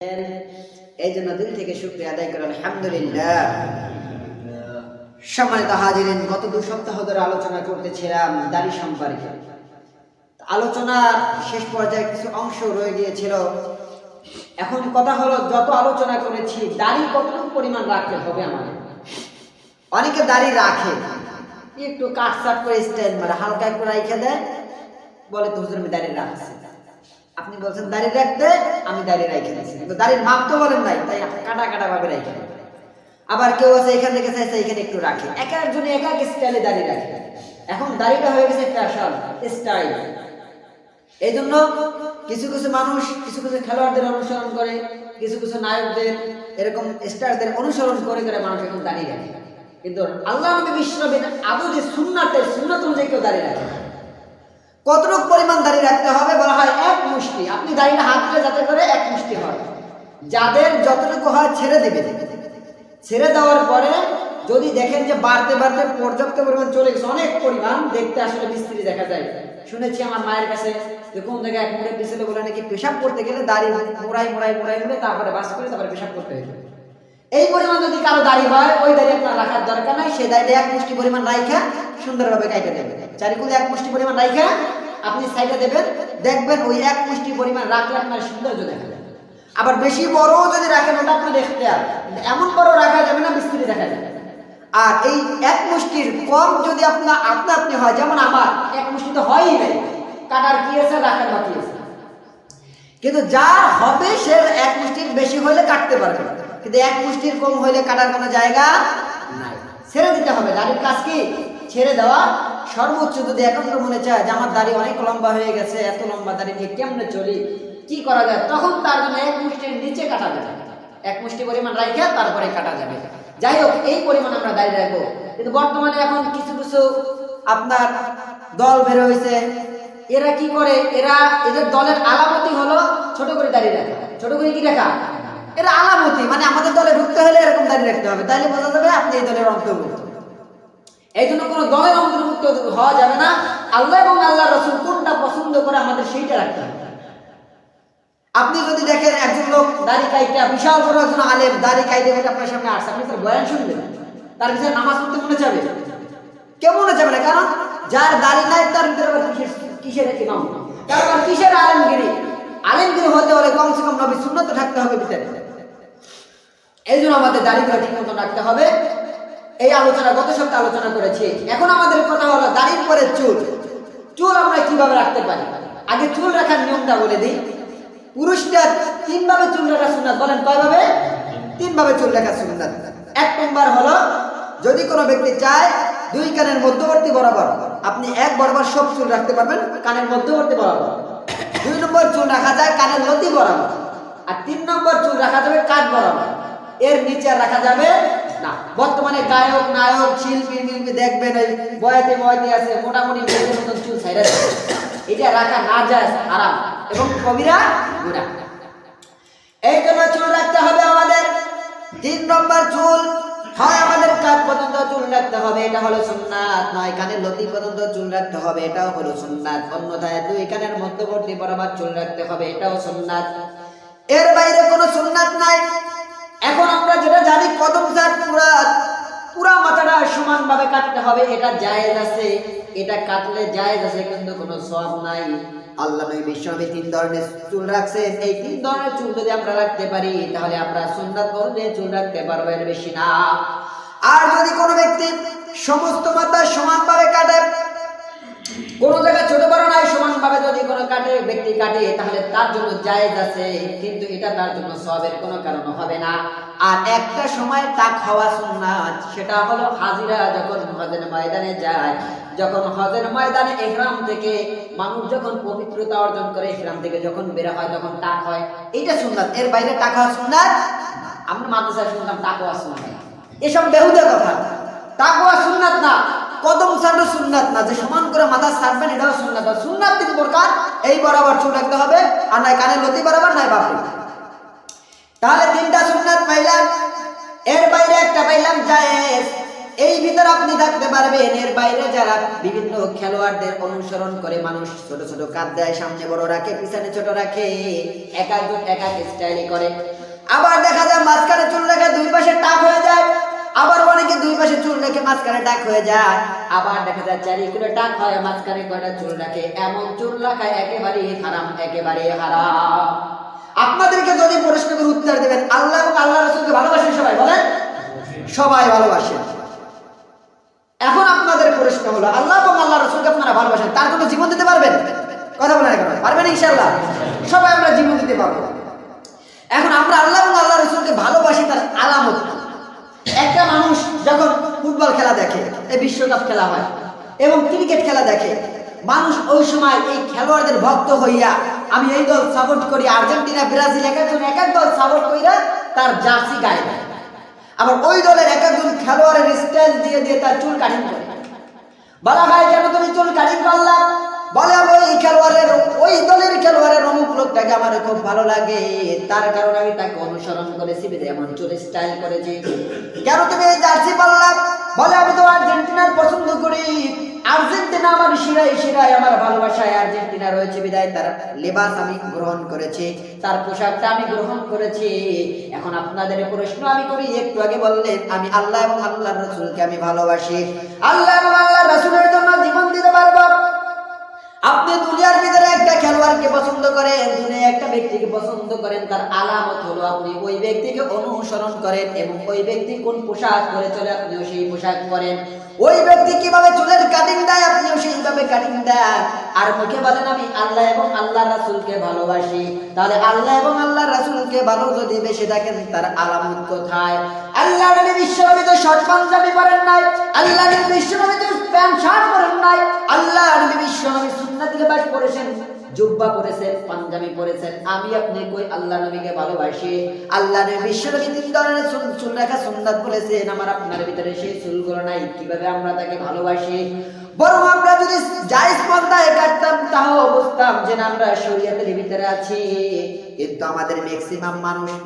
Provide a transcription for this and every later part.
এই জন্য দিল থেকে শুকরিয়া আদায় করেন আলহামদুলিল্লাহ। সম্মানিত হাজিরিন, গত 2 সপ্তাহ ধরে আলোচনা করতেছিলাম দাড়ি সম্পর্কে। আলোচনার শেষ পর্যায়ে কিছু অংশ রয়ে গিয়েছিল। এখন কথা হলো, যত আলোচনা করেছি দাড়ি কতটুকু পরিমাণ রাখতে হবে আমাদের। অনেকে দাড়ি রাখে, একটু কাটসাট করে স্টাইল মারে, হালকা একটু রাইখে দেয়, বলে তো হুজুর আমি দাড়ি রাখছি। আপনি বলছেন দাড়ি রাখতে, আমি দাড়ি রাইখে দিচ্ছি, কিন্তু দাড়ির মাপ তো বলেন নাই, তাই কাটা কাটা ভাবে রাইখে। আবার কেউ আছে এখান থেকে চাইছে এখানে একটু রাখে, এক একজনে এক এক স্টাইলে দাড়ি রাখে। এখন দাড়িটা হয়ে গেছে ফ্যাশন স্টাইল। এই জন্য কিছু কিছু মানুষ কিছু কিছু খেলোয়াড়দের অনুসরণ করে, কিছু কিছু নায়কদের এরকম স্টারদের অনুসরণ করে করে মানুষ এখন দাড়ি রাখে। কিন্তু আল্লাহ নবী বিশ্বনবী আদৌ যে সুন্নাত অনুযায়ী কেউ দাড়ি রাখে। কতটুকু পরিমাণ দাড়ি রাখতে হবে বলা হয় 1 মুষ্টি। আপনি দাড়িটা হাতে যাতে করে 1 মুষ্টি হয়, যাদের যতটুকু হয় ছেড়ে দেবে। ছেড়ে দেওয়ার পরে যদি দেখেন যে বাড়তে বাড়তে পর্যাপ্ত পরিমাণ চলে গেছে, অনেক পরিমাণ, দেখতে আসলে মিস্ত্রি দেখা যায়। শুনেছি আমার মায়ের কাছে যে কোন জায়গায় এক মুড়ে পিছলে বলে নাকি পেশাব করতে গেলে দাড়ি মোড়াই তারপরে বাস করে তারপরে পেশাব করতে হবে। এই পরিমাণ যদি কারো দাড়ি হয়, ওই দাড়ি আপনার রাখার দরকার নাই। সেই দাড়িটা 1 মুষ্টি পরিমাণ রাইখা সুন্দরভাবে কাইটে দেবেন। চারিকুলে 1 মুষ্টি পরিমাণ রাইখা আপনি সাইডে দেবেন, দেখবেন ওই 1 মুষ্টি পরিমাণ রাখলে আপনার সৌন্দর্য দেখা যাবে। আবার বেশি বড় যদি রাখেন ওটা আপনি দেখতে এমন বড় রাখা যাবে না, বিস্তৃতি দেখা যাবে। আর এই 1 মুষ্টির কম যদি আপনি হয়, যেমন আমার 1 মুষ্টি তো হয়ই নাই, কাটার কি আছে রাখার বাকি আছে। কিন্তু যা হবে সে 1 মুষ্টির বেশি হলে কাটতে পারবে, কিন্তু 1 মুষ্টির কম হলে কাটার কোনো জায়গা নাই। ছেড়ে দিতে হবে। দাড়ির কাজ কি? ছেড়ে দেওয়া। সর্বোচ্চ যদি একান্ত মনে চায় যে আমার দাড়ি অনেক লম্বা হয়ে গেছে, এত লম্বা দাড়ি নিয়ে কেমনে চলি, কি করা যায়, তখন তার জন্য 1 মুষ্টির নিচে কাটা যাবে। 1 মুষ্টি পরিমাণ রাইখা তারপরে কাটা যাবে। যাই হোক, এই পরিমাণ আমরা দাড়ি রাখবো। কিন্তু বর্তমানে এখন কিছু কিছু আপনার দল বের হয়েছে, এরা কি করে, এদের দলের আলামতি হলো ছোট করে দাড়ি রাখা। ছোট করে কি রাখা? এরা আলামতি, মানে আমাদের দলে ঢুকতে হলে এরকম দাড়ি রাখতে হবে, তাহলে বোঝা যাবে আপনি এই দলের অন্তর্ভুক্ত। এই জন্য কোনো দলের অন্তর্ভুক্ত হওয়া যাবে না। আল্লাহ এবং আল্লাহ রাসূল কোনটা পছন্দ করে আমাদের সেইটা রাখতে হবে। আপনি যদি দেখেন একজন লোক দাড়ি কাইটা, বিশাল বড় একজন আলেম দাড়ি কাইটে আপনার সামনে আসছে, আপনি তার বয়ান শুনবেন, তার পিছনে নামাজ পড়তে মনে যাবে? কেউ মনে যাবে না। কারণ যার দাড়ি নাই তার ভিতরে আবার কিসের ইমাম, কারণ কিসের আলেমগিরি হতে হলে কমসে কম নবী সুন্নাত থাকতে হবে ভিতরে। এই জন্য আমাদের দাড়িগুলো ঠিক মতো রাখতে হবে। এই আলোচনা গত সপ্তাহে আলোচনা করেছি। এখন আমাদের কথা হলো দাড়ির পরে চুল আমরা কিভাবে রাখতে পারি। আগে চুল রাখার নিয়মটা বলে দিই। পুরুষরা 3 ভাবে চুল রাখা সুন্নাত। বলেন কয়ভাবে? 3 ভাবে চুল রাখা সুন্নাত। 1 নম্বর হলো, যদি কোনো ব্যক্তি চায় 2 কানের মধ্যবর্তী বরাবর, আপনি 1 বরাবর সব চুল রাখতে পারবেন, কানের মধ্যবর্তী বরাবর। 2 নম্বর চুল রাখা যায় কানের লতি বরাবর। আর 3 নম্বর চুল রাখা যাবে কাঁধ বরাবর, এর নিচে রাখা যাবে না। বর্তমানে গায়ক নায়ক শিল্পী দেখবেন ওই বয়াতে আছে মোটামুটি মতন চুল ছাইড়া যায়, এটা রাখা না যায়, হারাম এবং কবিরা গুনাহ। এই জন্য চুল রাখতে হবে আমাদের। 3 নম্বর চুল হয় আমাদের কাঁধ পর্যন্ত চুল রাখতে হবে, এটা হলো সুন্নাত। নয় কানের লতি পর্যন্ত চুল রাখতে হবে, এটাও হলো সুন্নাত। অন্যথায় 2 কানের মধ্যবর্তী বরাবর চুল রাখতে হবে, এটাও সুন্নাত। এর বাইরে কোনো সুন্নাত নাই। এখন আমরা যেটা জানি, কদম চাট পুরা মাথাটা সমানভাবে কাটতে হবে, এটা জায়েজ আছে, এটা কাটলে জায়েজ আছে, কিন্তু কোনো সওয়াব নাই। আল্লাহ নবী বিশ্বনবী 3 ধরনের চুল রাখছেন। এই 3 ধরনের চুল যদি আমরা রাখতে পারি, তাহলে আমরা সুন্নাত অনুযায়ী চুল রাখতে পারবো, এর বেশি না। আর যদি কোনো ব্যক্তি সমস্ত মাথা সমানভাবে কাটে, কোনো জায়গায় ছোট বড় নাই, সমানভাবে যদি কোনো ব্যক্তি কাটে, তাহলে তার জন্য জায়েজ আছে, কিন্তু এটা তার জন্য সওয়াবের কোনো কারণ হবে না। আর একটা সময় তাক হওয়া সুন্নাত, সেটা হলো হাজিরা যখন হজের ময়দানে যায়, যখন হজের ময়দানে ইহরাম থেকে মানুষ যখন পবিত্রতা অর্জন করে, ইহরাম থেকে যখন বের হয় তখন তাক হয়, এটা সুন্নাত। এর বাইরে তাক হওয়া সুন্নাত। আমরা মাদ্রাসায় শুনলাম তাক হওয়া সুন্নাত, এসব বেহুদা কথা। তাক হওয়া সুন্নাত না, কদম ছাড়ো সুন্নাত না, যে সমান করে মাথা ছাড়বেন এটাও সুন্নাত। সুন্নাত 3 প্রকার। এই বরাবর চুল রাখতে হবে, আর নাই কানের লতি বরাবর, নাই বাপরি। তাহলে 3টা সুন্নাত পাইলাম। এর বাইরে একটা পাইলাম জায়েজ। এই ভিতরে আপনি থাকতে পারবেন। এর বাইরে যারা বিভিন্ন খেলোয়াড়দের অনুসরণ করে, মানুষ ছোট ছোট কাঁধ দেয়, সামনে বড় রাখে, পিছনে ছোট রাখে, এক একজন এক এক স্টাইলে করে। আবার দেখা যায় মাঝখানে চুল রেখে দুই পাশে টাক হয়ে যায়, আবার অনেকে দুই পাশে চুল রেখে মাঝখানে টাক হয়ে যায়। আবার দেখা যায় চারিদিকে টাক হয়, মাঝখানে কয়টা চুল রাখে। এমন চুল রাখা একেবারেই হারাম, একেবারে হারাম। আপনাদেরকে যদি প্রশ্ন করে উত্তর দেবেন, আল্লাহ এবং আল্লাহ রাসূলকে ভালোবাসেন সবাই? বলেন সবাই ভালোবাসেন। এখন আপনাদের প্রশ্ন হলো, আল্লাহ এবং আল্লাহ রাসূলকে আপনারা ভালোবাসেন, তার জন্য জীবন দিতে পারবেন? কথা বলেন এখন, পারবেন ইনশাআল্লাহ? সবাই আমরা জীবন দিতে পারবো। এখন আমরা আল্লাহ এবং আল্লাহ রাসূলকে ভালোবাসি, তার আলামত। একটা মানুষ যখন ফুটবল খেলা দেখে, এই বিশ্বকাপ খেলা হয় এবং ক্রিকেট খেলা দেখে, মানুষ ওই সময় এই খেলোয়াড়দের ভক্ত হইয়া আমি এই দল সাপোর্ট করি, আর্জেন্টিনা, ব্রাজিল, এক একজন এক এক দল সাপোর্ট কইরা তার জার্সি গায়ে দেয়। আবার ওই দলের এক একজন খেলোয়াড়ের স্টাইল দিয়ে দিয়ে তার চুল কাটিং করে। বলা হয় কেন তুমি চুল কাটিং করলা? বলে ওই দলের খেলোয়াড়ের অমুক লোকটাকে আমার খুব ভালো লাগে, তার কারণে আমি তাকে অনুসরণ করেছি, এমন চুল স্টাইল করেছি। কেন তুমি এই জার্সি পরলা? বলে আমি তো আর্জেন্টিনার পছন্দ করি, আর্জেন্টিনা আমার শিরায় শিরায়, আমার ভালোবাসায় আর্জেন্টিনা রয়েছে, বিদায় তার লেবাস আমি গ্রহণ করেছি, তার পোশাকটা আমি গ্রহণ করেছি। এখন আপনাদের প্রশ্ন আমি করি, একটু আগে বললেন আমি আল্লাহ এবং আল্লাহর রাসূলকে আমি ভালোবাসি, আল্লাহ এবং আল্লাহর রাসূলের জন্য জীবন দিতে পারবো। আপনি দুনিয়ার ভিতরে একটা খেলোয়াড়কে পছন্দ করেন, দুনিয়া একটা ব্যক্তিকে পছন্দ করেন, তার আলামত হলো আপনি ওই ব্যক্তিকে অনুসরণ করেন এবং ওই ব্যক্তি কোন পোশাক পরে চলে আপনিও সেই পোশাক পরেন। ওই ব্যক্তি কিভাবে চুলের কাটিং দেয় আপনিও সেইভাবে কাটিং দেন। আর মুখে বলেন আমি আল্লাহ এবং আল্লাহর রাসূলকে ভালোবাসি। তাহলে আল্লাহ এবং আল্লাহর রাসূলকে ভালো যদি বেশি দেখেন, তার আলামত কোথায়? আল্লাহ নবী বিশ্বনবী তো শর্ট পাঞ্জাবি পরেন নাই, আল্লাহ নবী বিশ্বনবী তো প্যান্ট শার্ট পরেন নাই, আল্লাহ নবী বিশ্বনবী সুন্নাতি লিবাস পরেছেন, জুব্বা পরেছেন, পাঞ্জাবি পরেছেন। আমি আপনি কই আল্লাহ নবীকে ভালোবাসি? আল্লাহ নবী বিশ্বনবী তিন ধরনের চুল রাখা সুন্নাত বলেছেন, আমার আপনার ভিতরে সেই চুলগুলো নাই, কিভাবে আমরা তাকে ভালোবাসি? বরং আমরা যদি জায়েজ পন্থায় কাটতাম তাও বুঝতাম যে আমরা শরীয়তের ভিতরে আছি। কিন্তু আমাদের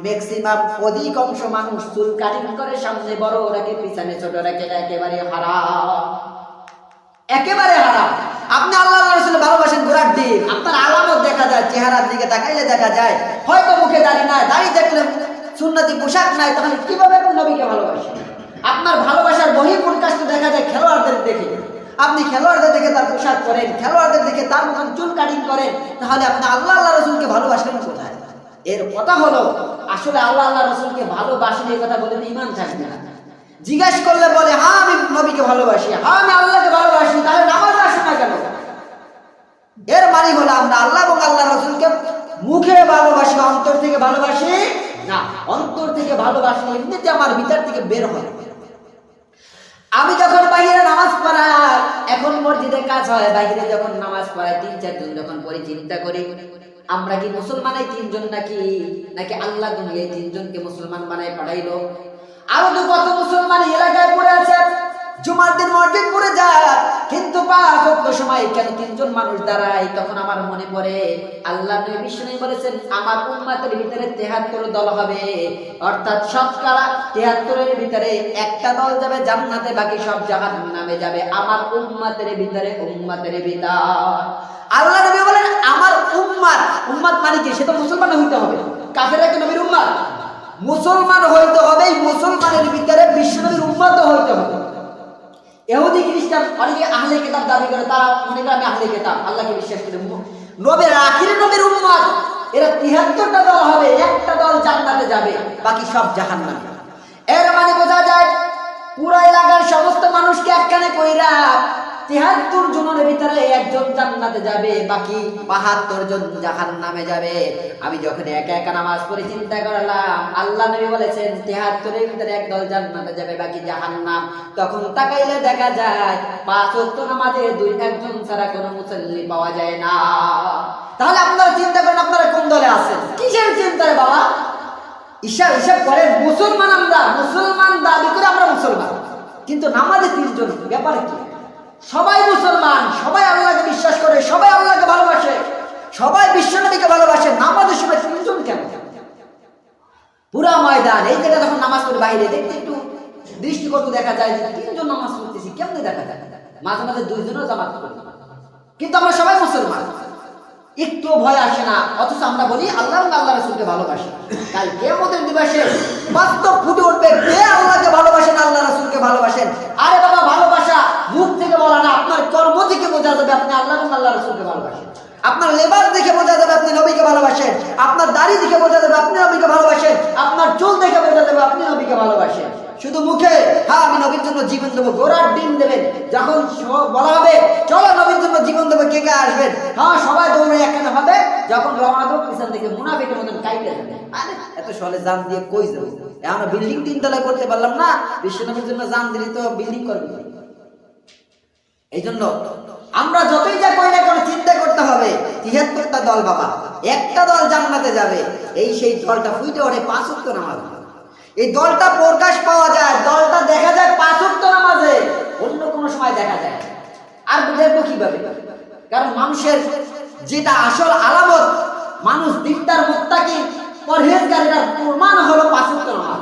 ম্যাক্সিমাম অধিকাংশ মানুষ চুল কাটিং করে, সামনে বড় রাখে, পিছনে ছোট রাখে, একেবারে হারাম, একেবারে হারাম। আপনি আল্লাহ রাসূলকে ভালোবাসেন ঘোড়ার দিন, আপনার আলামত দেখা যায়, চেহারার দিকে তাকাইলে দেখা যায় হয়তো মুখে দাড়ি নাই, দাড়ি দেখলে সুন্নতি পোশাক নাই, তাহলে কিভাবে আপনি নবীকে ভালোবাসেন? আপনার ভালোবাসার বহিঃপ্রকাশ দেখা যায় খেলোয়াড়দের দেখে। আপনি খেলোয়াড়দের দেখে তার পোশাক করেন, খেলোয়াড়দের দেখে তার মতন চুল কাটিং করেন, তাহলে আপনি আল্লাহ রাসূলকে ভালোবাসেন কোথায়? এর কথা হলো আসলে আল্লাহ রাসূলকে ভালোবাসেন এই কথা বলে ঈমান থাকবে না। জিজ্ঞেস করলে বলে হ্যাঁ আমি নবীকে ভালোবাসি, হ্যাঁ আমি আল্লাহকে ভালোবাসি, তাহলে নামাজ আসে না কেন? এর মানে হলো আমরা আল্লাহ এবং আল্লাহ রাসূলকে মুখে ভালোবাসি, অন্তর থেকে ভালোবাসি না। অন্তর থেকে ভালোবাসি এমনিতে আমার ভিতর থেকে বের হয়। আমি যখন বাইরে নামাজ পড়াই, এখন মসজিদে কাজ হয়, বাইরে যখন নামাজ পড়াই ৩-৪ জন যখন পড়ি, চিন্তা করি আমরা কি মুসলমান এই ৩ জন নাকি আল্লাহ দুনিয়ায় ৩ জনকে মুসলমান বানায় পাঠাইলো? আরো তো কত মুসলমান এলাকায় পড়ে আছে, জুমার দিন মসজিদ পড়ে যায়, কিন্তু ৫ ওয়াক্ত সময় কেন ৩ জন মানুষ দাঁড়ায়? তখন আমার মনে পড়ে আল্লাহ নবী বিশ্বনবী বলেছেন আমার উম্মতের ভিতরে ৭৩ দল হবে, অর্থাৎ শতকরা ৭৩-এর ভিতরে একটা দল যাবে জান্নাতে, বাকি সব জাহান্নামে যাবে। আমার উম্মতের ভিতরে আল্লাহ নবী বলেন আমার উম্মত মানে কি? সে তো মুসলমান হইতে হবে, কাফেররা কি নবীর উম্মত? মুসলমান হইতে হবে, মুসলমানের ভিতরে বিশ্বনবীর উম্মত হইতে হবে। ইহুদি খ্রিস্টান অনেকে আহলে কিতাব দাবি করে, তারা মনে করে আমি আহলে কিতাব, আল্লাহকে বিশ্বাস করি, নবীর আখিরি নবীর উম্মত। এরা ৭৩টা দল হবে, একটা দল জান্নাতে যাবে, বাকি সব জাহান্নামে। এর মানে বোঝা যায় পুরো এলাকার সমস্ত মানুষকে একখানে কইরা ৭৩ জনের ভিতরে একজন জান্নাতে যাবে, বাকি ৭২ জন জাহান্নামে যাবে। আমি যখন একা একা নামাজ পড়ে চিন্তা করলাম আল্লাহ নবী বলেছেন ৭৩-এর ভিতরে একদল জান্নাতে যাবে, বাকি জাহান্নাম, তখন তাকাইলে দেখা যায় ৫ ওয়াক্ত নামাজে ২-১ জন ছাড়া কোনো মুসল্লি পাওয়া যায় না। তাহলে আপনারা চিন্তা করেন আপনারা কোন দলে আছেন? কিসের চিন্তায় বাবা? হিসাব করেন। আমরা মুসলমান দাবি করে আমরা মুসলমান, কিন্তু নামাজে ৩ জন, ব্যাপারে কি? সবাই মুসলমান, সবাই আল্লাহকে বিশ্বাস করে, সবাই আল্লাহকে ভালোবাসে, সবাই বিশ্বনবীকে ভালোবাসে, নামাজের সময় ৩ জন কেন? পুরা ময়দান এই জায়গায় যখন নামাজ পড়ে বাইরে দেখতে একটু দৃষ্টিকটু দেখা যায় যে তিনজন নামাজ পড়তেছি, কেমনে দেখা যায়? মাঝে মাঝে দুইজনও জামাত পড়ি, কিন্তু আমরা সবাই মুসলমান, একটু ভয় আসে না। অথচ আমরা বলি আল্লাহ এবং আল্লাহ রাসূলকে ভালোবাসি। কাল কিয়ামতের দিবসে বাস্তব ফুটে উঠবে, কে আল্লাহকে ভালোবাসেন, আল্লাহ রাসূলকে ভালোবাসেন। আরে বাবা, ভালোবাসা মুখ থেকে বলা না, আপনার কর্ম থেকে বোঝা যাবে আপনি আল্লাহ এবং আল্লাহ রাসূলকে ভালোবাসেন। আপনার লেবাস দেখে বোঝা যাবে আপনি নবীকে ভালোবাসেন। আপনার দাড়ি দেখে বোঝা যাবে আপনি নবীকে ভালোবাসেন। আপনার চুল দেখে বোঝা যাবে আপনি নবীকে ভালোবাসেন। শুধু মুখে হ্যাঁ আমি নবীর জন্য জীবন দেবো, গোড়ার ডিম দেবেন, যখন বলা হবে চলো নবীর জন্য জীবন দেবো, কে কে আসবেন, হ্যাঁ সবাই দৌড়ে এখানে হবে, যখন রওনা দেবো পিছন থেকে মুনাফিকের মতন কাইতে যাবে। আরে এত সহলে জান দিয়ে কই যাবো? এখন বিল্ডিং তিনতলায় করতে পারলাম না, বিশ্বনবীর জন্য জান দিলে তো বিল্ডিং করবে। এই জন্য আমরা যতই যা করি না কেন চিন্তা করতে হবে ৭৩টা দল বাবা, একটা দল জান্নাতে যাবে, এই সেই দলটা ফুটে ওঠে ৫ ওয়াক্ত নামাজ। এই দলটা প্রকাশ পাওয়া যায়, দলটা দেখা যায় ৫ ওয়াক্ত নামাজে, অন্য কোনো সময় দেখা যায়। আর বুঝাবো কিভাবে? কারণ মানুষের যেটা আসল আলামত, মানুষ দিনটার মুত্তাকি পরহেজগারের প্রমাণ হলো ৫ ওয়াক্ত নামাজ।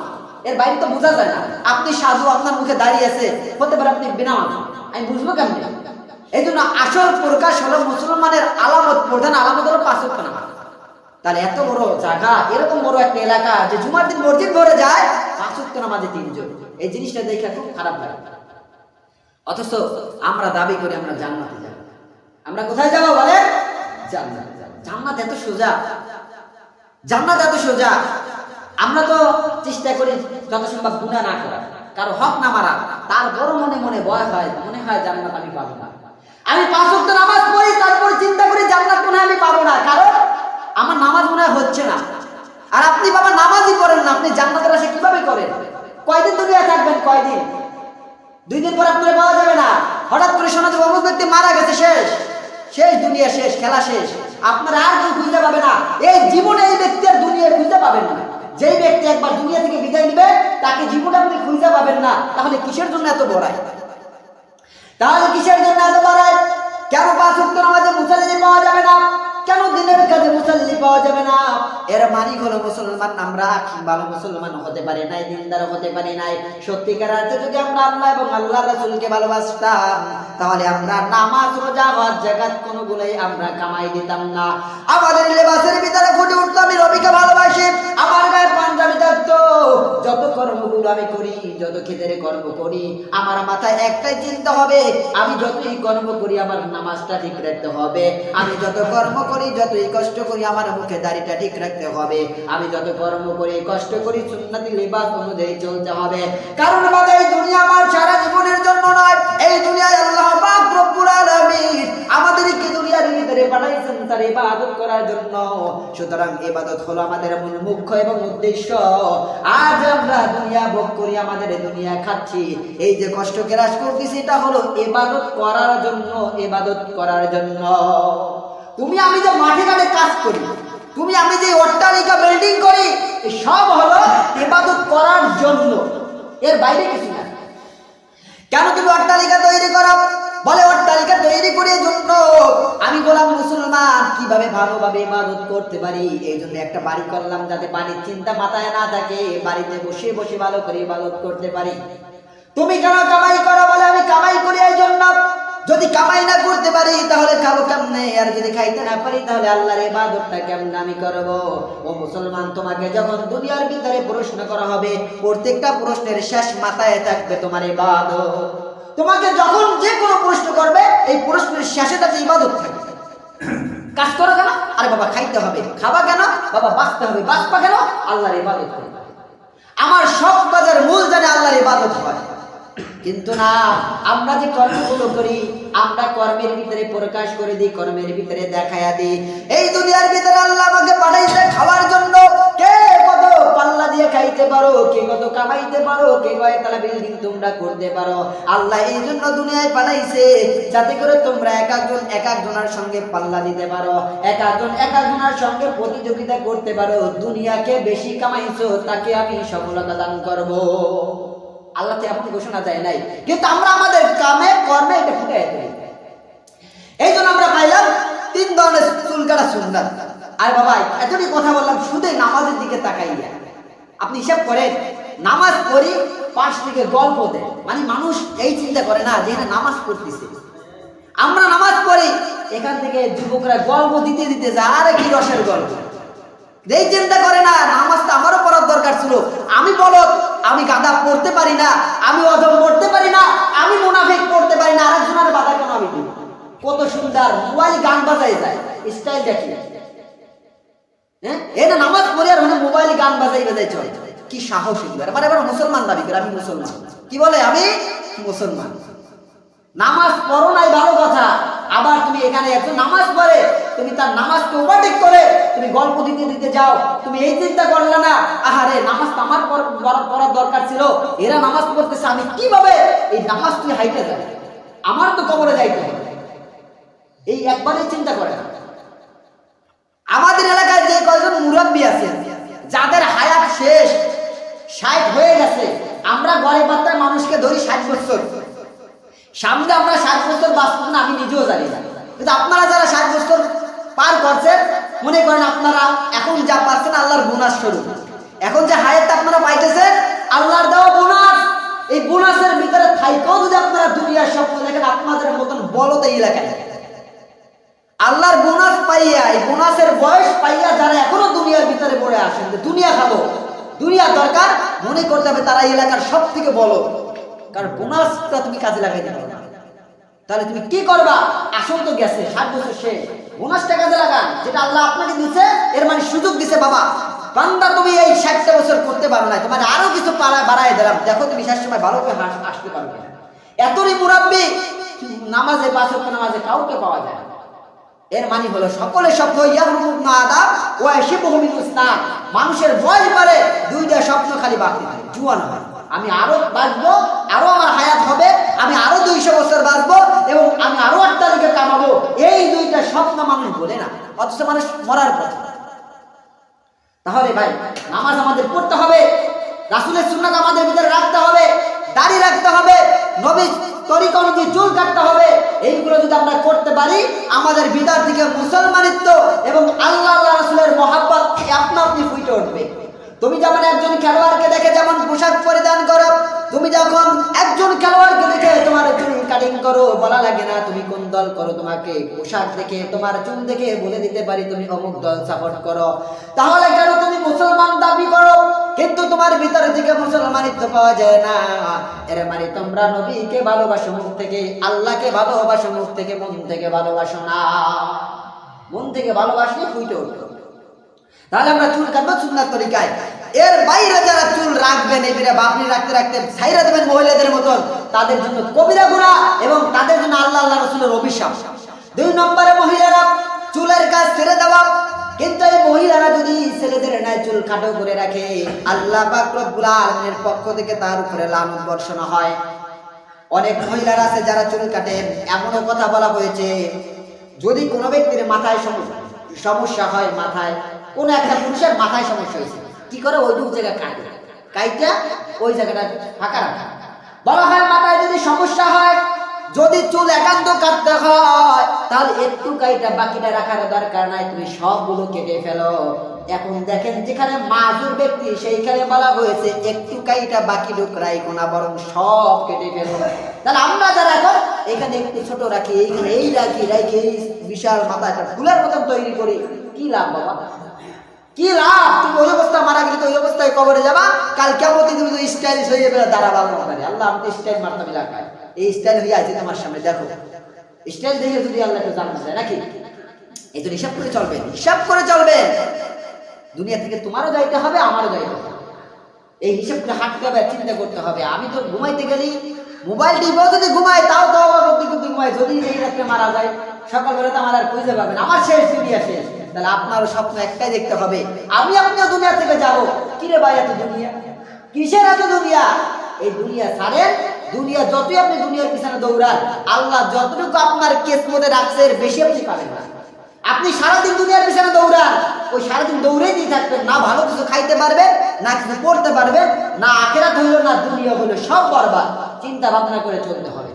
এর বাইরে তো বোঝা যায় না। আপনি সাধু, আপনার মুখে দাঁড়িয়ে আছে, হতে পারে আপনি বেনামাজ, আমি বুঝবো কেমন? এই জন্য আসল প্রকাশ হলো মুসলমানের আলামত, প্রধান আলামত হলো ৫ ওয়াক্ত নামাজ। তাহলে এত বড় জায়গা, এরকম বড় একটা এলাকা যে জুমার দিন মসজিদ ভরে যায় ৫ ওয়াক্ত নামাজে ৩ জন, এই জিনিসটা দেখে খুব খারাপ লাগে। অথচ আমরা দাবি করি আমরা জান্নাতে যাব। আমরা কোথায় যাব বলেন? জান্নাতে যাব। জান্নাত এত সোজা, জান্নাত এত সোজা। আমরা তো চেষ্টা করি যত সম্ভব গুনাহ না করা, কারো হক না মারা, তারপরও মনে মনে ভয় হয়, মনে হয় জান্নাত আমি পাবো না। আমি ৫ ওয়াক্ত নামাজ পড়ি, তারপর চিন্তা করি জান্নাত মনে হয় আমি পাবো না, কারণ আমার নামাজ মনে হয় হচ্ছে না। আর আপনি বাবা নামাজই করেন না, আপনি জান্নাতের আশা কিভাবে করেন? কয়দিন দুনিয়া থাকবেন? কয়দিন? 2 দিন পর আপনারা পাওয়া যাবে না। হঠাৎ করে শোনা যাবে অমুক ব্যক্তি মারা গেছে, শেষ শেষ, দুনিয়া শেষ, খেলা শেষ, আপনারা আর কেউ খুঁজে পাবে না। এই জীবনে এই ব্যক্তি আর দুনিয়া খুঁজে পাবেন না। যেই ব্যক্তি একবার দুনিয়া থেকে বিদায় নিবে তাকে জীবনে আপনি খুঁজে পাবেন না। তাহলে কিসের জন্য এত বড়াই? তাহলে কিসের জন্য এত বড়াই? কেন ৫ ওয়াক্ত নামাজে মুসাল্লি পাওয়া যাবে না? কেন দিনের কাজে মুসাল্লি পাওয়া যাবে না? এর মানে হলো মুসলমান আমরা ভালো মুসলমান হতে পারি নাই, দিনদার হতে পারি নাই। সত্যিকার অর্থে যদি আমরা আল্লাহ এবং আল্লাহ রাসূলকে ভালোবাসতাম, তাহলে আমরা নামাজ, রোজা, হজ, যাকাত কোনগুলোই আমরা কামাই দিতাম না। আমাদের লেবাসের ভিতরে ফুটে উঠতো আমি নবীকে ভালোবাসি, আমার গায়ে পাঞ্জাবি থাকতো। যত কর্মগুলো আমি করি, যত ক্ষেত্রে কর্ম করি, আমার মাথায় একটাই চিন্তা হবে, আমি যতই কর্ম করি আমার নামাজটা ঠিক রাখতে হবে। আমি যত কর্ম করি, যতই কষ্ট করি, আমার মুখে দাড়িটা ঠিক রাখতে হবে। আমি যত কর্ম করি, কষ্ট করি, সুন্নতি লিবাস অনুযায়ী চলতে হবে। কারণ বাবা এই দুনিয়া আমার সারা জীবনের জন্য নয়। এই দুনিয়ায় আল্লাহ পাক রব্বুল আলামিন আমাদেরকে দুনিয়ার ভিতরে পাঠাইছেন তার ইবাদত করার জন্য। সুতরাং ইবাদত হলো আমাদের মূল মুখ্য এবং উদ্দেশ্য। আজ আমরা দুনিয়া ভোগ করি, আমাদের দুনিয়া খাচ্ছি, এই যে কষ্ট কেরাস করতেছি, এটা হলো ইবাদত করার জন্য, ইবাদত করার জন্য। তুমি আমি যে মাঠে ঘাটে কাজ করি, তুমি আমি যে অট্টালিকা বিল্ডিং করি, এই সব হলো ইবাদত করার জন্য, এর বাইরে কিছু না। কেন তুমি অট্টালিকা তৈরি করো? বলে অট্টালিকা তৈরি করে জন্য আমি গোলাম মুসলমান কিভাবে ভালোভাবে ইবাদত করতে পারি, এই জন্য একটা বাড়ি করলাম, যাতে বাড়ির চিন্তা মাথায় না থাকে, বাড়িতে বসে বসে ভালো করে ইবাদত করতে পারি। তুমি কেন কামাই করো? বলে আমি কামাই করি এই জন্য। যদি কামাই না করতে পারি তাহলে খাবো কেমনে? আর যদি খাইতে না পারি তাহলে আল্লাহর ইবাদতটা কেমনে আমি করব? ও মুসলমান, তোমাকে যখন দুনিয়ার ভিতরে প্রশ্ন করা হবে, প্রত্যেকটা প্রশ্নের শেষ মাথায় থাকবে তোমার ইবাদত। তোমাকে যখন যে কোনো প্রশ্ন করবে, এই প্রশ্নের শেষে তাতে ইবাদত থাকবে। কাজ করো কেন? আরে বাবা খাইতে হবে। খাবা কেন? বাবা বাঁচতে হবে। বাঁচবা কেন? আল্লাহর ইবাদত করবে। আমার সব কাজের মূল জানে আল্লাহর ইবাদত হয়। কিন্তু না, আমরা যে কর্মগুলো করি, আমরা কর্মের ভিতরে প্রকাশ করে দিই, কর্মের ভিতরে দেখায়া দিই। এই দুনিয়ার ভিতরে আল্লাহ আমাকে পাঠাইছে খাওয়ার জন্য। কে কত পাল্লা দিয়ে খাইতে পারো, কে কত কামাইতে পারো, কে কয়তলা বিল্ডিং তোমরা করতে পারো, আল্লাহ এই জন্য দুনিয়ায় পাঠাইছে, যাতে করে তোমরা এক একজনের সঙ্গে পাল্লা দিতে পারো, এক একজনের সঙ্গে প্রতিযোগিতা করতে পারো। দুনিয়াকে বেশি কামাইছো, তাকে আমি সফলতা দান করব। আল্লাহ তো এমন ঘোষণা দেয় নাই, কিন্তু আমরা আমাদের কামে কর্মে এটা ফুটে দিই। এই জন্য আমরা পাইলাম 3 ধরনের চুল কাটা সুন্নাত। আর বাবা এতটি কথা বললাম শুধু নামাজের দিকে তাকাইয়া, আপনি হিসাব করেন, নামাজ পড়ি পাশ থেকে গল্প দেয়, মানে মানুষ এই চিন্তা করে না যে এখানে নামাজ পড়তেছে। আমরা নামাজ পড়ি, এখান থেকে যুবকরা গল্প দিতে দিতে যায়, আরে কি রসের গল্প। এই চিন্তা করে না নামাজটা আমারও পড়ার দরকার ছিল। আমি বলো, আমি গাদা পড়তে পারি না, আমি অজম পড়তে পারি না, আমি মুনাফিক পড়তে পারি না, আরেকজনের বাধা কেন আমি দিব? কত সুন্দর মোবাইল গান বাজাই যায়, স্টাইল দেখি। হ্যাঁ, এটা নামাজ পড়ে আর মোবাইল গান বাজাই বাজাই চলে, কি সাহস এগুলো। এবার এবার মুসলমান দাবি করে আমি মুসলমান, কি বলে আমি মুসলমান। নামাজ পড়ো নাই ভালো কথা, আবার তুমি এখানে একজন নামাজ পড়ে তুমি তার নামাজকে ওভারটেক করে তুমি গল্প দিতে দিতে যাও। তুমি এই চিন্তা করলে না, আহারে নামাজ তো আমার পড়ার দরকার ছিল, এরা নামাজ পড়তেছে, আমি কিভাবে এই নামাজ তুই হাইটে যাবে, আমার তো কবরে যাইতে হবে, এই একবারই চিন্তা করে না। আমাদের এলাকায় যে কয়েকজন মুরব্বী আছে যাদের হায়াত শেষ, 60 হয়ে গেছে, আমরা গরিব মাত্রার মানুষকে ধরি 60 বছর, সামনে আমরা 60 বছর বাঁচব না আমি নিজেও জানি না। কিন্তু আপনারা যারা 60 বছর পার করছেন, মনে করেন আপনারা এখন যা পাচ্ছেন আল্লাহর বোনাস স্বরূপ, এখন যে হায়াতটা আপনারা পাইতেছেন আল্লাহর দেওয়া বোনাস। এই বোনাসের ভিতরে থাইকেও যদি আপনারা দুনিয়ার স্বপ্ন দেখেন, আপনাদের মতন বলদ এই এলাকায় আল্লাহর বোনাস পাইয়া, এই বোনাসের বয়স পাইয়া যারা এখনো দুনিয়ার ভিতরে পড়ে আসেন যে দুনিয়া খাবো, দুনিয়া দরকার, মনে করতে হবে তারা এই এলাকার সব থেকে বলো। কারণ বোনাসটা তুমি কাজে লাগাইতে পারো না, তাহলে তুমি কি করবা? আসল তো গেছে, 60 বছর শেষ, বোনাসটা কাজে লাগান, যেটা আল্লাহ আপনাকে দিচ্ছে, এর মানে সুযোগ দিছে। বাবা বান্দা তুমি এই 60টা বছর করতে পারো না, তোমার আরো কিছু বাড়াই দিলাম, দেখো তুমি শেষ সময় ভালো করে আসতে পারবে। এতই মুরাব্বি নামাজে, 5 ওয়াক্ত নামাজে কাউকে পাওয়া যায় না। এর মানে হলো সকলের স্বপ্ন মানুষের বয়স বাড়ে, 2টা স্বপ্ন খালি বাকি থাকে, জুয়ান হয়, আমি আরো বাঁচবো, আরো আমার হায়াত হবে, আমি আরো 200 বছর বাঁচবো এবং আমি আরো 8 তারিখে কামাবো, এই 2টা স্বপ্ন মানুষ বলে না, অথচ মানুষ মরার পথে। তাহলে ভাই নামাজ আমাদের পড়তে হবে, রাসূলের সুন্নাত আমাদের ভিতরে রাখতে হবে, দাড়ি রাখতে হবে, নবীর তরিকা অনুযায়ী চুল কাটতে হবে। এইগুলো যদি আমরা করতে পারি, আমাদের ভিতর থেকে মুসলমানিত্ব এবং আল্লাহ রাসূলের মহব্বত আপনা আপনি ফুটে উঠবে। তুমি যেমন একজন খেলোয়াড়কে দেখে যেমন পোশাক পরিধান করো, তুমি যখন একজন খেলোয়াড়কে দেখে তোমার চুল কাটিং করো, বলা লাগে না তুমি কোন দল করো, তোমাকে পোশাক দেখে তোমার চুল দেখে বলে দিতে পারি তুমি অমুক দল সাপোর্ট করো। তাহলে কেন তুমি মুসলমান দাবি করো কিন্তু তোমার ভিতরে থেকে মুসলমানিত্ব পাওয়া যায় না? এর মানে তোমরা নবীকে ভালোবাসো মুখ থেকে, আল্লাহকে ভালোবাসো মুখ থেকে, মন থেকে ভালোবাসো না। মন থেকে ভালোবাসলে ফুটে উঠবে। তাহলে আমরা চুল কাটবো সুন্নাত তরিকায়। এর বাইরে যারা চুল রাখবেন, এবারে বাপনি রাখতে রাখতে ছাইরা দেবেন মহিলাদের মতন, তাদের জন্য কবিরা গুনাহ এবং তাদের জন্য আল্লাহ রাসূলের অভিশাপ। 2 নম্বরে মহিলারা চুলের কাজ ছেড়ে দেওয়া। কিন্তু এই মহিলারা যদি ছেলেদের ন্যায় চুল কাটো করে রাখে, আল্লাহ পাক রব্বুল আলামিনের পক্ষ থেকে তার উপরে লানত বর্ষণ হয়। অনেক মহিলারা আছে যারা চুল কাটেন, এমনও কথা বলা হয়েছে যদি কোনো ব্যক্তির মাথায় সমস্যা হয়, মাথায় কোনো একটা পুরুষের মাথায় সমস্যা হয়েছে, কি করে ওই জায়গা কাটে, কাইটা ওই জায়গাটা ফাঁকা রাখা। বলা হয় মাথায় যদি সমস্যা হয়, যদি চুল একান্ত কাটতে হয়, তাহলে একটু কাইটা বাকিটা রাখার দরকার নাই, তুমি সবগুলো কেটে ফেলো। এখন দেখেন যেখানে মাজুর ব্যক্তি সেইখানে বলা হয়েছে একটু কাইটা বাকি ডুকরাই কোনা, বরং সব কেটে ফেলো। তাহলে আমরা যারা এখন এখানে একটু ছোট রাখি, এইখানে এই রাখি, এই বিশাল মাথাটা ফুলের মতন তৈরি করি, কি লাভ বাবা? কি লাভ? তুমি ওই অবস্থা মারা গেলে তো ওই অবস্থায় কবরে যাবা, কাল কেমন তুমি তো স্টাইলিশ হয়ে যাবে, দাঁড়াবো পারে। আল্লাহ আমি তো স্টাইল মারতাম এলাকায়, এই স্টাইল হয়ে আছে আমার সামনে, দেখো স্টাইল দেখে যদি আল্লাহ একটু জানতে চায় নাকি? এই তো হিসাব করে চলবেন, হিসাব করে চলবেন। দুনিয়া থেকে তোমারও যাইতে হবে, আমারও যাইতে হবে, এই হিসাব করে হাঁটতে হবে, চিন্তা করতে হবে। আমি তো ঘুমাইতে গেলি মোবাইল টিপও যদি ঘুমাই, তাও তো ঘুমাই, যদি এই রাত্রে মারা যায় সকালবেলা তো আমার আর খুঁজে পাবেন, আমার শেষ, দুনিয়া শেষ। তাহলে আপনারও স্বপ্ন একটাই দেখতে হবে, আমি আপনিও দুনিয়া থেকে যাবো। কিরে ভাই এত দুনিয়া, কিসের এত দুনিয়া? এই দুনিয়া ছাড়েন, দুনিয়া যতই আপনি দুনিয়ার পিছনে দৌড়ান, আল্লাহ যতটুকু আপনার কিসমতে রাখছে এর বেশি আপনি পাবেন না। আপনি সারাদিন দুনিয়ার পিছনে দৌড়ান, ওই সারাদিন দৌড়েই দিয়ে থাকবেন, না ভালো কিছু খাইতে পারবেন, না কিছু পড়তে পারবেন, না আখিরাত হইল, না দুনিয়া হইল, সব বরবাদ। চিন্তা ভাবনা করে চলতে হবে।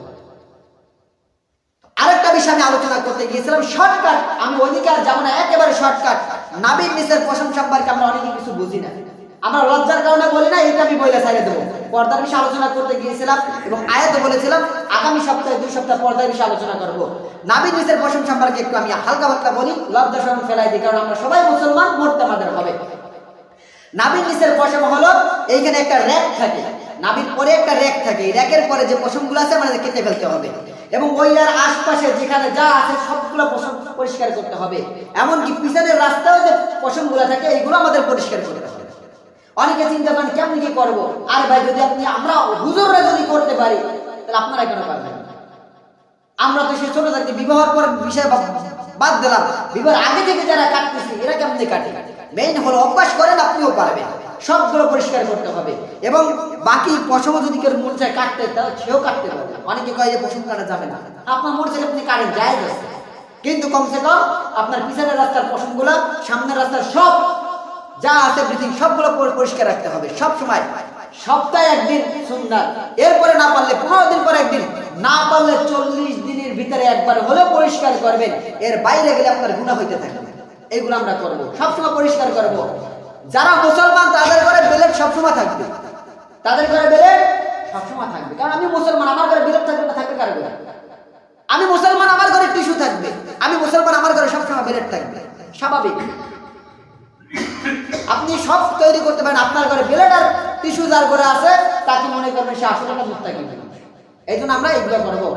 আরেকটা বিষয় আমি আলোচনা করতে গিয়েছিলাম, শর্টকাট। আমি ওইদিকে আর যাবো না, একেবারে শর্টকাট। নাবির নিসের প্রশংসা সম্পর্কে আমরা অনেকে কিছু বুঝি না, আমরা লজ্জার কারণে বলি না, এটা আমি বলে ছাড়িয়ে দেবো। পর্দার বিষয়ে আলোচনা করতে গিয়েছিলাম এবং আয়াতে বলেছিলাম আগামী সপ্তাহে 2 সপ্তাহ পর্দার বিষয়ে আলোচনা করব। নাভির নিচের পশম সম্পর্কে একটু আমি হালকা পাতলা বলি, লজ্জা শরম ফেলাই দিই, কারণ আমরা সবাই মুসলমান, মরতে আমাদের হবে। নাভির নিচের পশম হলো এইখানে একটা র‍্যাক থাকে, নাভির পরে একটা র‍্যাক থাকে, এই র‍্যাকের পরে যে পশমগুলো আছে আমাদের কেটে ফেলতে হবে এবং ওইটার আশপাশে যেখানে যা আছে সবগুলো পশম পরিষ্কার করতে হবে। এমনকি পিছনের রাস্তায় যে পশমগুলো থাকে এইগুলো আমাদের পরিষ্কার করতে হবে। অনেকে চিন্তা করেন কেমন কি করবো, আর ভাই যদি আমরা হুজুররা যদি করতে পারি তাহলে আপনারা কেন পারবেন? আমরা তো সে ছোট থাকতে বিবাহের পর বিষয় বাদ দিলাম, বিবাহের আগে থেকে যারা কাটতেছি এরা কেমনি কাটে? মেইন হলো অভ্যাস করেন, আপনিও পারবেন। সবগুলো পরিষ্কার করতে হবে এবং বাকি পশম যদি কেউ মন চায় কাটতে, তাহলে সেও কাটতে পারবে। অনেকে কয় যে পশম কাটা যাবে না, আপনার মন চাইলে আপনি কাটেন, জায়েজ আছে, কিন্তু কমসে কম আপনার পিছনের রাস্তার পশমগুলা, সামনের রাস্তার সব যা আছে এভরিথিং সবগুলো পরিষ্কার রাখতে হবে সব সময়। সপ্তাহে একদিন সুন্নাত, এরপরে না পারলে 15 দিন পর একদিন, না পারলে 40 দিনের ভিতরে একবার হলেও পরিষ্কার করবেন। এর বাইরে গেলে আপনার গুনাহ হইতে থাকবে। এইগুলো আমরা করব, সবসময় পরিষ্কার করব। যারা মুসলমান তাদের ঘরে বেলেট সবসময় থাকবে, তাদের ঘরে বেলেট সবসময় থাকবে, কারণ আমি মুসলমান, আমার ঘরে বেলেট থাকবে না, থাকবে কার ঘরে? আমি মুসলমান, আমার ঘরে টিস্যু থাকবে। আমি মুসলমান, আমার ঘরে সবসময় বেলেট থাকবে, স্বাভাবিক। আপনি সব তৈরি করতে পারেন, আপনার ঘরে বেলেট আর টিস্যু যার ঘরে আছে তাকে মনে করবেন সে আসলে একটা মুত্তাকি। এই জন্য আমরা এগুলো করবো।